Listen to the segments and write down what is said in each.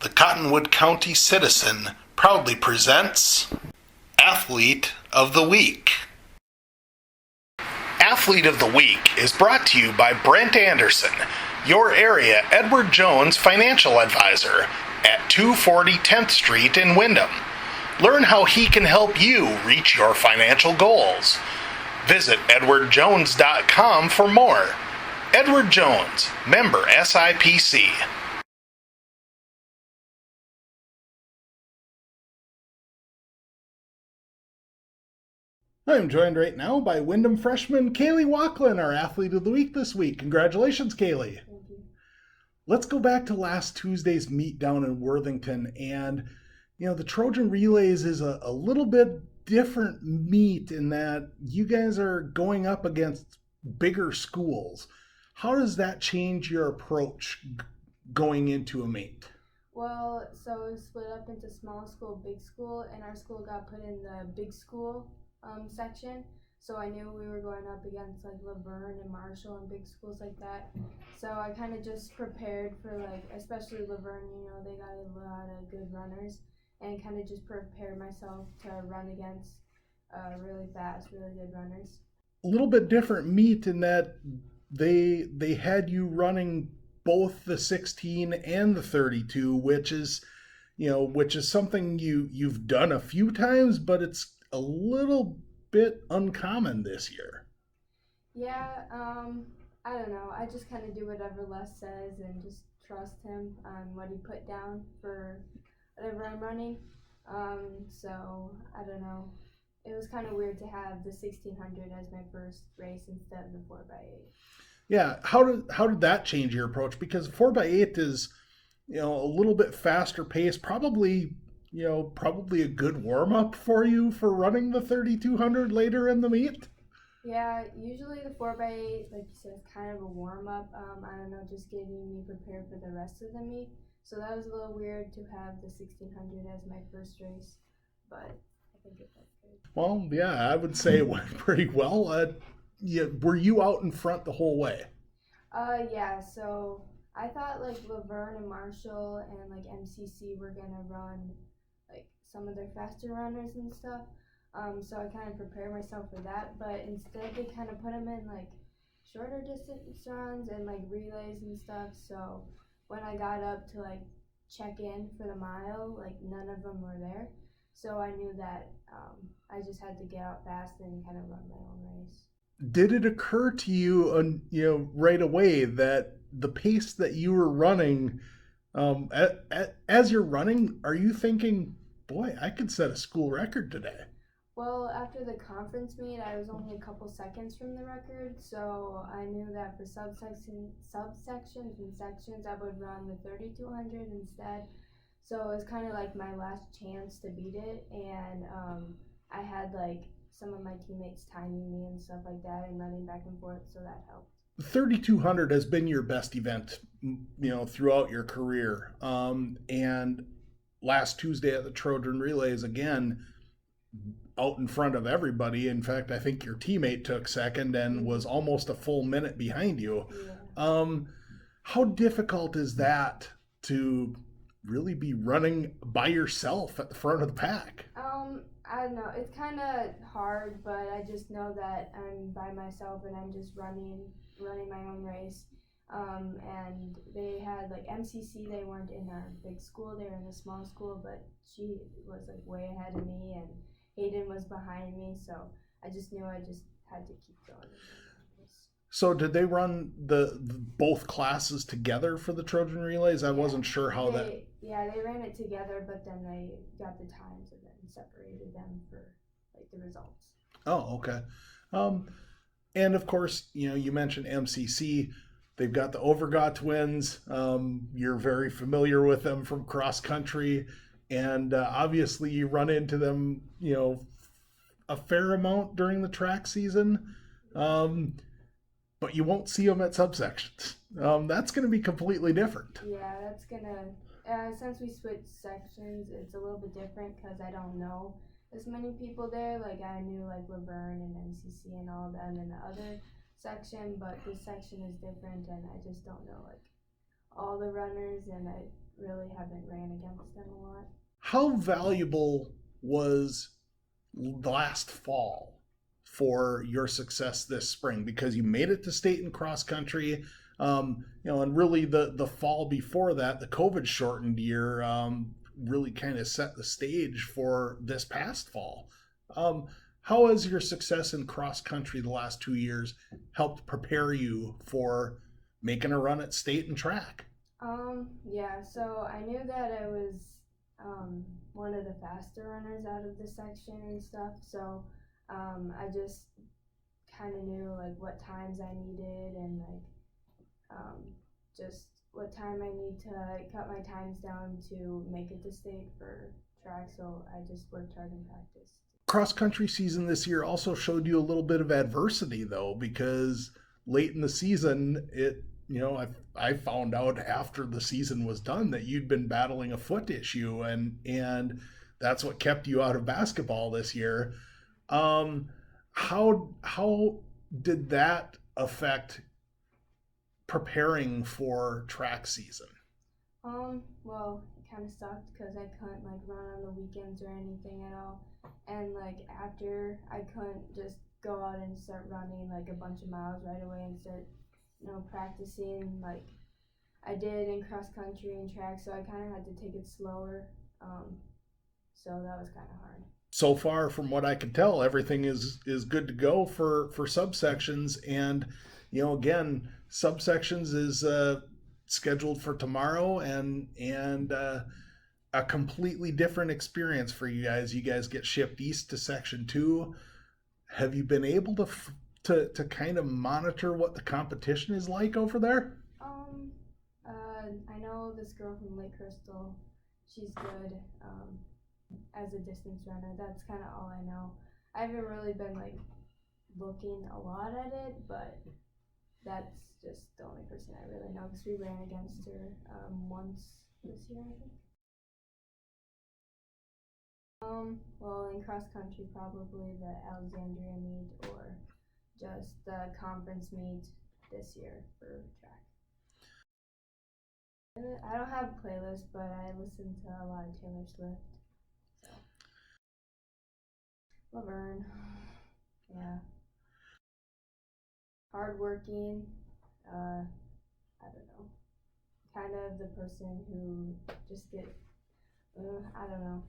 The Cottonwood County Citizen proudly presents Athlete of the Week. Athlete of the Week is brought to you by Brent Anderson, your area Edward Jones financial advisor at 240 10th Street in Windham. Learn how he can help you reach your financial goals. Visit edwardjones.com for more. Edward Jones, member SIPC. I'm joined right now by Windham freshman Kaylee Walklin, our Athlete of the Week this week. Congratulations, Kaylee. Thank you. Let's go back to last Tuesday's meet down in Worthington. And, the Trojan Relays is a little bit different meet in that you guys are going up against bigger schools. How does that change your approach going into a meet? Well, so it was split up into small school, big school, and our school got put in the big school section. So I knew we were going up against like Laverne and Marshall and big schools like that. So I kind of just prepared for especially Laverne, they got a lot of good runners, and kind of just prepared myself to run against really fast, really good runners. A little bit different meet in that they had you running both the 16 and the 32, which is something you've done a few times, but it's a little bit uncommon this year. Yeah, I don't know. I just kind of do whatever Les says and just trust him on what he put down for whatever I'm running. So I don't know. It was kind of weird to have the 1600 as my first race instead of the 4x8. Yeah, how did that change your approach? Because 4x8 is, a little bit faster pace, probably a good warm up for you for running the 3200 later in the meet. Yeah, usually the 4x8, like you said, is kind of a warm up. I don't know, just getting me prepared for the rest of the meet. So that was a little weird to have the 1600 as my first race, but I think it went good. Well, yeah, I would say it went pretty well. Were you out in front the whole way? Yeah, so I thought like Laverne and Marshall and like MCC were gonna run like some of their faster runners and stuff. So I kind of prepared myself for that, but instead they kind of put them in like shorter distance runs and like relays and stuff. So when I got up to like check in for the mile, like none of them were there. So I knew that I just had to get out fast and kind of run my own race. Did it occur to you, right away that the pace that you were running, as you're running, are you thinking, boy, I could set a school record today? Well, after the conference meet, I was only a couple seconds from the record, so I knew that for subsections and sections, I would run the 3200 instead. So it was kind of like my last chance to beat it, and I had like some of my teammates timing me and stuff like that and running back and forth, so that helped. 3200 has been your best event, throughout your career. And last Tuesday at the Trojan Relays, again, out in front of everybody. In fact, I think your teammate took second and was almost a full minute behind you. Yeah. How difficult is that to really be running by yourself at the front of the pack? I don't know. It's kind of hard, but I just know that I'm by myself and I'm just running my own race. And they had like MCC. They weren't in our big school; they were in a small school. But she was like way ahead of me, and Hayden was behind me. So I just knew I just had to keep going. So did they run the both classes together for the Trojan Relays? I wasn't sure how that. Yeah, they ran it together, but then they got the times and then separated them for like the results. Oh, okay. And of course, you mentioned MCC. They've got the Overgaw twins. You're very familiar with them from cross country, and obviously you run into them, a fair amount during the track season. But you won't see them at subsections. That's going to be completely different. Yeah, that's gonna. Since we switched sections, it's a little bit different because I don't know as many people there. Like I knew like Laverne and MCC and all of them in the other section, but this section is different, and I just don't know like all the runners, and really haven't ran against them a lot. How valuable was last fall for your success this spring? Because you made it to state and cross country, and really the fall before that, the COVID shortened year, really kind of set the stage for this past fall. How has your success in cross country the last 2 years helped prepare you for making a run at state and track? Yeah, so I knew that I was one of the faster runners out of the section and stuff, so I just kind of knew like what times I needed and just what time I need to cut my times down to make it to state for track, so I just worked hard in practice. Cross country season this year also showed you a little bit of adversity though, because late in the season, I found out after the season was done that you'd been battling a foot issue, and that's what kept you out of basketball this year. How did that affect preparing for track season? Well, it kind of sucked because I couldn't like run on the weekends or anything at all, and like after I couldn't just go out and start running like a bunch of miles right away and start practicing like I did in cross country and track, so I kind of had to take it slower. So that was kind of hard. So far, from what I can tell, everything is good to go for subsections, and again, subsections is scheduled for tomorrow, and a completely different experience for you guys. You guys get shipped east to section 2. Have you been able to kind of monitor what the competition is like over there? I know this girl from Lake Crystal. She's good as a distance runner. That's kind of all I know. I haven't really been like looking a lot at it, but that's just the only person I really know because we ran against her once this year, I think. Well, in cross country, probably the Alexandria meet or just the conference meet this year for track. I don't have a playlist, but I listen to a lot of Taylor Swift. So. Laverne. Yeah. Hardworking. I don't know. Kind of the person who just I don't know.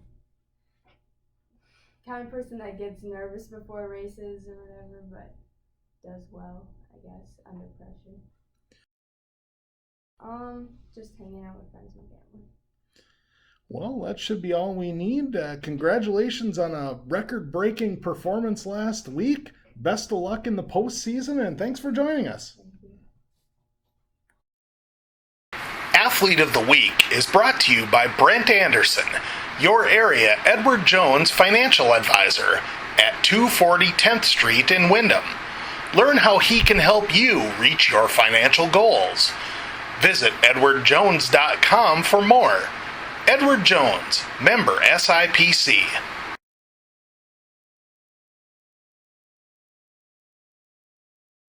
Kind of person that gets nervous before races or whatever, but does well, I guess, under pressure. Just hanging out with friends and family. Well, that should be all we need. Congratulations on a record-breaking performance last week. Best of luck in the postseason, and thanks for joining us. Thank you. Athlete of the Week is brought to you by Brent Anderson, your area Edward Jones financial advisor at 240 10th Street in Windham. Learn how he can help you reach your financial goals. Visit edwardjones.com for more. Edward Jones, member SIPC.